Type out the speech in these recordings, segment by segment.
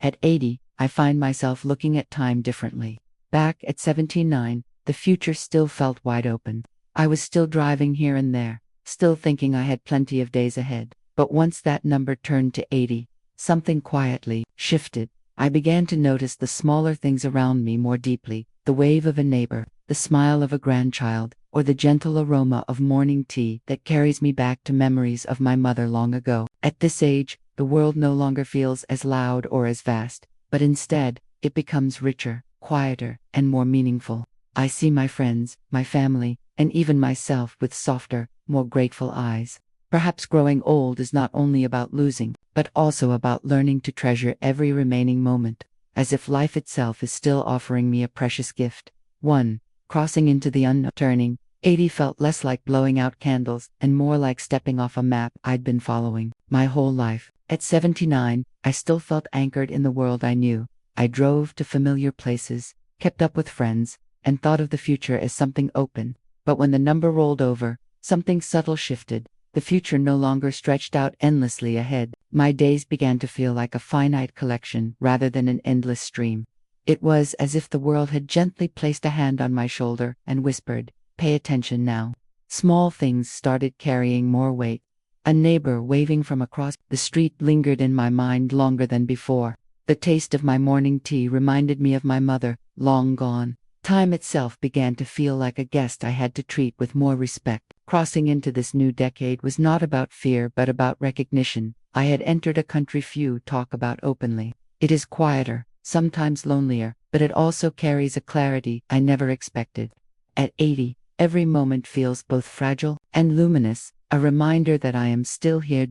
At 80, I find myself looking at time differently. Back at 79, the future still felt wide open. I was still driving here and there, still thinking I had plenty of days ahead. But once that number turned to 80, something quietly shifted. I began to notice the smaller things around me more deeply, the wave of a neighbor, the smile of a grandchild, or the gentle aroma of morning tea that carries me back to memories of my mother long ago. At this age, the world no longer feels as loud or as vast, but instead, it becomes richer, quieter, and more meaningful. I see my friends, my family, and even myself with softer, more grateful eyes. Perhaps growing old is not only about losing, but also about learning to treasure every remaining moment, as if life itself is still offering me a precious gift. 1. Crossing into the unknown. Turning 80 felt less like blowing out candles and more like stepping off a map I'd been following my whole life. At 79, I still felt anchored in the world I knew. I drove to familiar places, kept up with friends, and thought of the future as something open. But when the number rolled over, something subtle shifted. The future no longer stretched out endlessly ahead. My days began to feel like a finite collection rather than an endless stream. It was as if the world had gently placed a hand on my shoulder and whispered, "Pay attention now." Small things started carrying more weight. A neighbor waving from across the street lingered in my mind longer than before. The taste of my morning tea reminded me of my mother, long gone. Time itself began to feel like a guest I had to treat with more respect. Crossing into this new decade was not about fear but about recognition. I had entered a country few talk about openly. It is quieter, sometimes lonelier, but it also carries a clarity I never expected. At 80, every moment feels both fragile and luminous, a reminder that I am still here.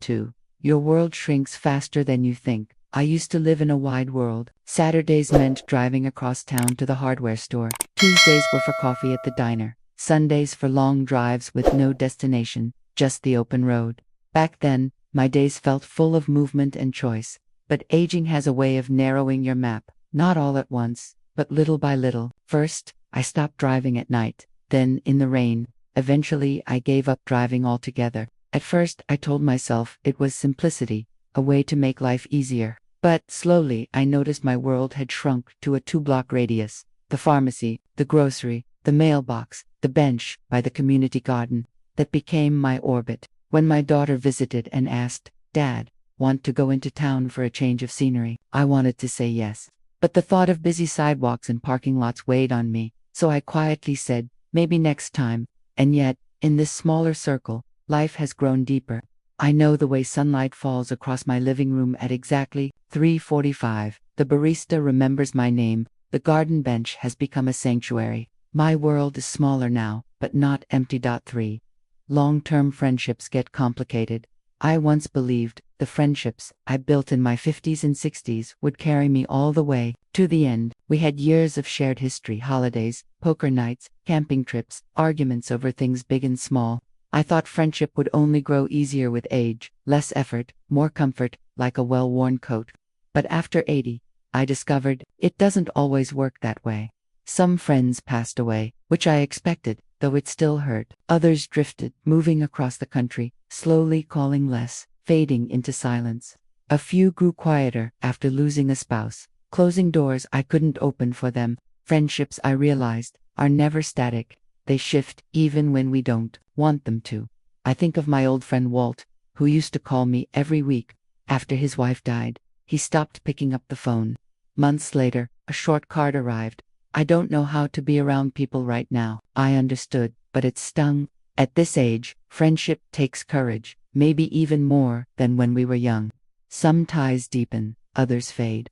2. Your world shrinks faster than you think. I used to live in a wide world. Saturdays meant driving across town to the hardware store. Tuesdays were for coffee at the diner. Sundays for long drives with no destination, just the open road. Back then, my days felt full of movement and choice. But aging has a way of narrowing your map, not all at once, but little by little. First, I stopped driving at night, then in the rain. Eventually, I gave up driving altogether. At first, I told myself it was simplicity, a way to make life easier. But slowly, I noticed my world had shrunk to a 2-block radius. The pharmacy, the grocery, the mailbox, the bench by the community garden. That became my orbit. When my daughter visited and asked, "Dad, want to go into town for a change of scenery?" I wanted to say yes. But the thought of busy sidewalks and parking lots weighed on me, so I quietly said, maybe next time. And yet, in this smaller circle, life has grown deeper. I know the way sunlight falls across my living room at exactly 3:45. The barista remembers my name. The garden bench has become a sanctuary. My world is smaller now, but not empty. 3. Long-term friendships get complicated. I once believed the friendships I built in my 50s and 60s would carry me all the way to the end. We had years of shared history, holidays, poker nights, camping trips, arguments over things big and small. I thought friendship would only grow easier with age, less effort, more comfort, like a well-worn coat. But after 80, I discovered it doesn't always work that way. Some friends passed away, which I expected, though it still hurt. Others drifted, moving across the country, slowly calling less, fading into silence. A few grew quieter after losing a spouse, closing doors I couldn't open for them. Friendships, I realized, are never static. They shift even when we don't want them to. I think of my old friend Walt, who used to call me every week. After his wife died, he stopped picking up the phone. Months later, a short card arrived. "I don't know how to be around people right now." I understood, but it stung. At this age, friendship takes courage, maybe even more than when we were young. Some ties deepen, others fade.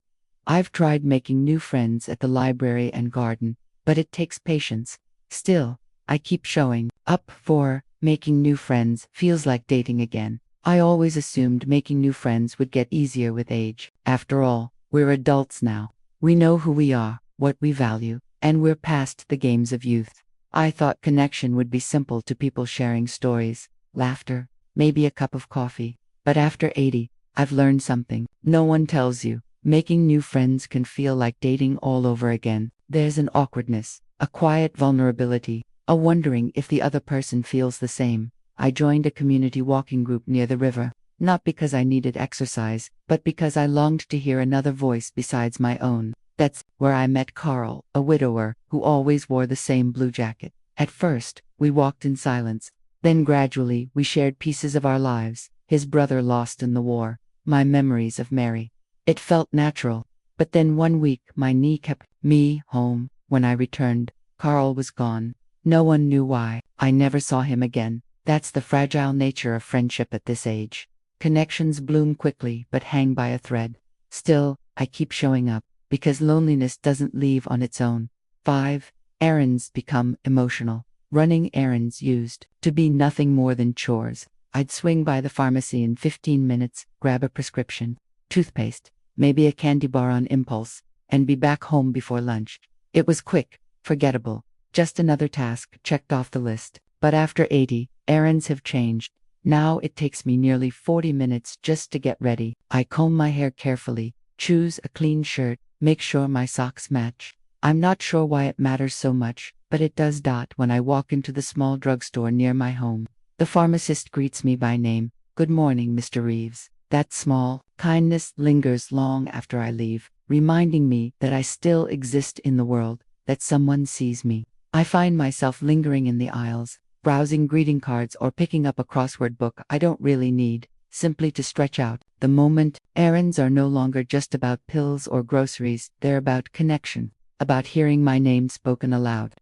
I've tried making new friends at the library and garden, but it takes patience. Still, I keep showing up. For making new friends feels like dating again. I always assumed making new friends would get easier with age. After all, we're adults now. We know who we are, what we value, and we're past the games of youth. I thought connection would be simple, to people sharing stories, laughter, maybe a cup of coffee. But after 80, I've learned something no one tells you. Making new friends can feel like dating all over again. There's an awkwardness, a quiet vulnerability, a wondering if the other person feels the same. I joined a community walking group near the river. not because I needed exercise, but because I longed to hear another voice besides my own. That's where I met Carl, a widower, who always wore the same blue jacket. At first, we walked in silence. Then gradually, we shared pieces of our lives, his brother lost in the war, my memories of Mary. It felt natural. But then one week, my knee kept me home. When I returned, Carl was gone. No one knew why. I never saw him again. That's the fragile nature of friendship at this age. Connections bloom quickly, but hang by a thread. Still, I keep showing up, because loneliness doesn't leave on its own. 5. Errands become emotional. Running errands used to be nothing more than chores. I'd swing by the pharmacy in 15 minutes, grab a prescription, toothpaste, maybe a candy bar on impulse, and be back home before lunch. It was quick, forgettable, just another task checked off the list. But after 80, errands have changed. Now it takes me nearly 40 minutes just to get ready. I comb my hair carefully, choose a clean shirt, make sure my socks match. I'm not sure why it matters so much, but it does. When I walk into the small drugstore near my home, the pharmacist greets me by name. Good morning, Mr. Reeves. That small kindness lingers long after I leave, reminding me that I still exist in the world, that someone sees me. I find myself lingering in the aisles, browsing greeting cards or picking up a crossword book I don't really need, simply to stretch out the moment. Errands are no longer just about pills or groceries, they're about connection, about hearing my name spoken aloud,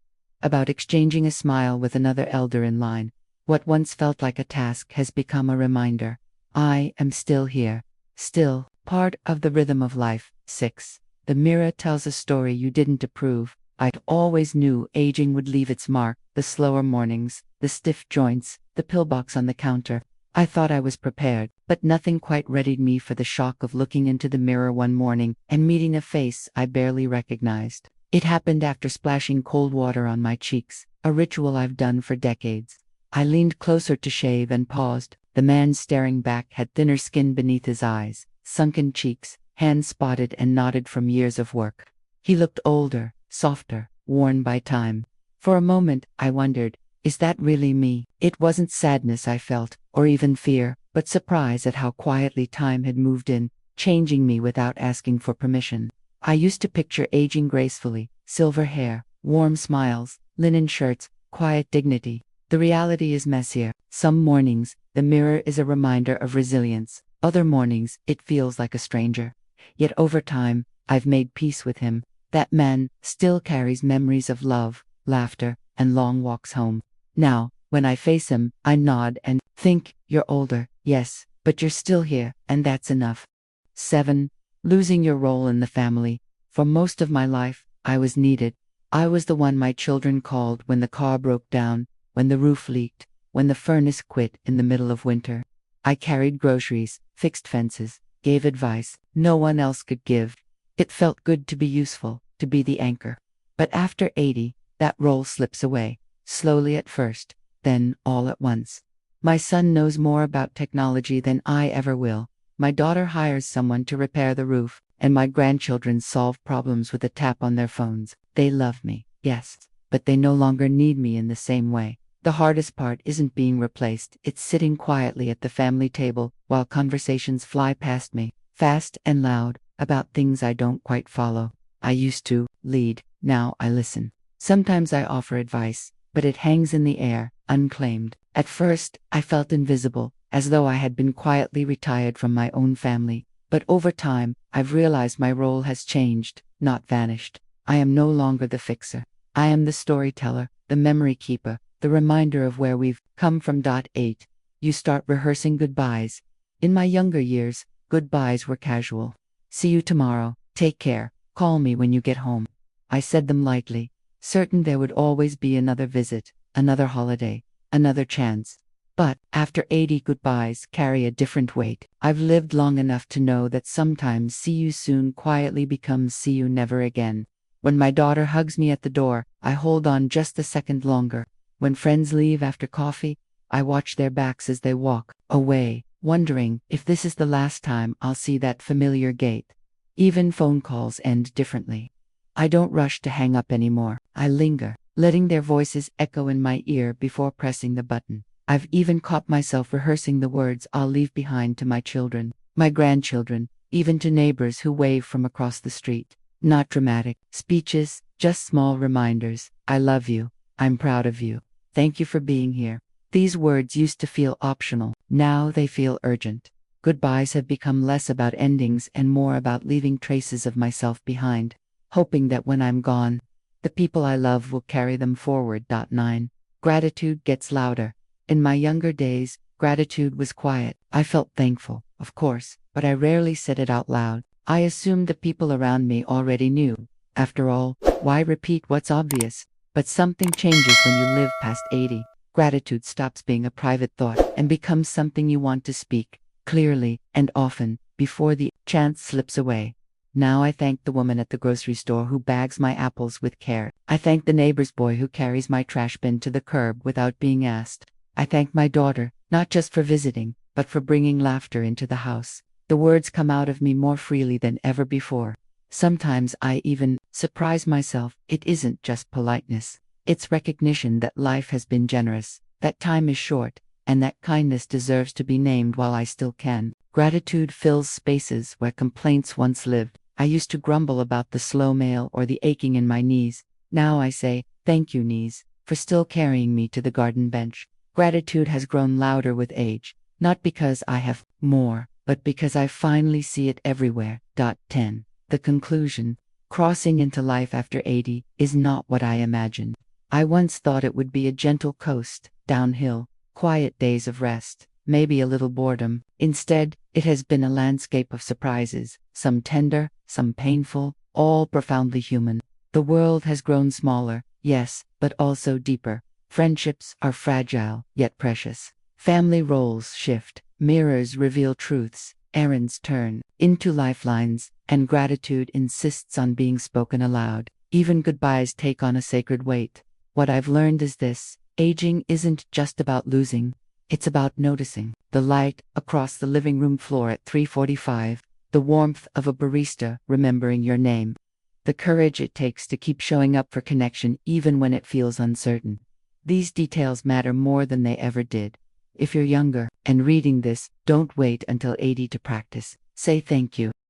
about exchanging a smile with another elder in line. What once felt like a task has become a reminder. I am still here, still part of the rhythm of life. 6. The mirror tells a story you didn't approve. I always knew aging would leave its mark, the slower mornings, the stiff joints, the pillbox on the counter. I thought I was prepared, but nothing quite readied me for the shock of looking into the mirror one morning and meeting a face I barely recognized. It happened after splashing cold water on my cheeks, a ritual I've done for decades. I leaned closer to shave and paused. The man staring back had thinner skin beneath his eyes, sunken cheeks, hands spotted and knotted from years of work. He looked older, softer, worn by time. For a moment, I wondered, is that really me? It wasn't sadness I felt, or even fear, but surprise at how quietly time had moved in, changing me without asking for permission. I used to picture aging gracefully, silver hair, warm smiles, linen shirts, quiet dignity. The reality is messier. Some mornings, the mirror is a reminder of resilience. Other mornings, it feels like a stranger. Yet over time, I've made peace with him. That man still carries memories of love, laughter, and long walks home. Now, when I face him, I nod and think, you're older, yes, but you're still here, and that's enough. 7. Losing your role in the family. For most of my life, I was needed. I was the one my children called when the car broke down, when the roof leaked, when the furnace quit in the middle of winter. I carried groceries, fixed fences, gave advice no one else could give. It felt good to be useful, to be the anchor. But after 80, that role slips away, slowly at first, then all at once. My son knows more about technology than I ever will. My daughter hires someone to repair the roof, and my grandchildren solve problems with a tap on their phones. They love me, yes, but they no longer need me in the same way. The hardest part isn't being replaced, it's sitting quietly at the family table while conversations fly past me, fast and loud, about things I don't quite follow. I used to lead, now I listen. Sometimes I offer advice, but it hangs in the air, unclaimed. At first, I felt invisible, as though I had been quietly retired from my own family. But over time, I've realized my role has changed, not vanished. I am no longer the fixer. I am the storyteller, the memory keeper, the reminder of where we've come from. 8. You start rehearsing goodbyes. In my younger years, goodbyes were casual. See you tomorrow, take care, call me when you get home. I said them lightly, certain there would always be another visit, another holiday, another chance. But after 80, goodbyes carry a different weight. I've lived long enough to know that sometimes see you soon quietly becomes see you never again. When my daughter hugs me at the door, I hold on just a second longer. When friends leave after coffee, I watch their backs as they walk away, wondering if this is the last time I'll see that familiar gait. Even phone calls end differently. I don't rush to hang up anymore. I linger, letting their voices echo in my ear before pressing the button. I've even caught myself rehearsing the words I'll leave behind to my children, my grandchildren, even to neighbors who wave from across the street. Not dramatic speeches, just small reminders. I love you. I'm proud of you. Thank you for being here. These words used to feel optional. Now they feel urgent. Goodbyes have become less about endings and more about leaving traces of myself behind, hoping that when I'm gone, the people I love will carry them forward. 9. Gratitude gets louder. In my younger days, gratitude was quiet. I felt thankful, of course, but I rarely said it out loud. I assumed the people around me already knew. After all, why repeat what's obvious? But something changes when you live past 80. Gratitude stops being a private thought and becomes something you want to speak, clearly and often, before the chance slips away. Now I thank the woman at the grocery store who bags my apples with care. I thank the neighbor's boy who carries my trash bin to the curb without being asked. I thank my daughter, not just for visiting, but for bringing laughter into the house. The words come out of me more freely than ever before. Sometimes I even surprise myself. It isn't just politeness. It's recognition that life has been generous, that time is short, and that kindness deserves to be named while I still can. Gratitude fills spaces where complaints once lived. I used to grumble about the slow mail or the aching in my knees. Now I say, thank you, knees, for still carrying me to the garden bench. Gratitude has grown louder with age, not because I have more, but because I finally see it everywhere. 10. The conclusion. Crossing into life after 80 is not what I imagined. I once thought it would be a gentle coast, downhill, quiet days of rest, maybe a little boredom. Instead, it has been a landscape of surprises, some tender, some painful, all profoundly human. The world has grown smaller, yes, but also deeper. Friendships are fragile, yet precious. Family roles shift, mirrors reveal truths, errands turn into lifelines, and gratitude insists on being spoken aloud. Even goodbyes take on a sacred weight. What I've learned is this: aging isn't just about losing, it's about noticing. The light across the living room floor at 3:45, the warmth of a barista remembering your name, the courage it takes to keep showing up for connection even when it feels uncertain. These details matter more than they ever did. If you're younger and reading this, don't wait until 80 to practice. Say thank you.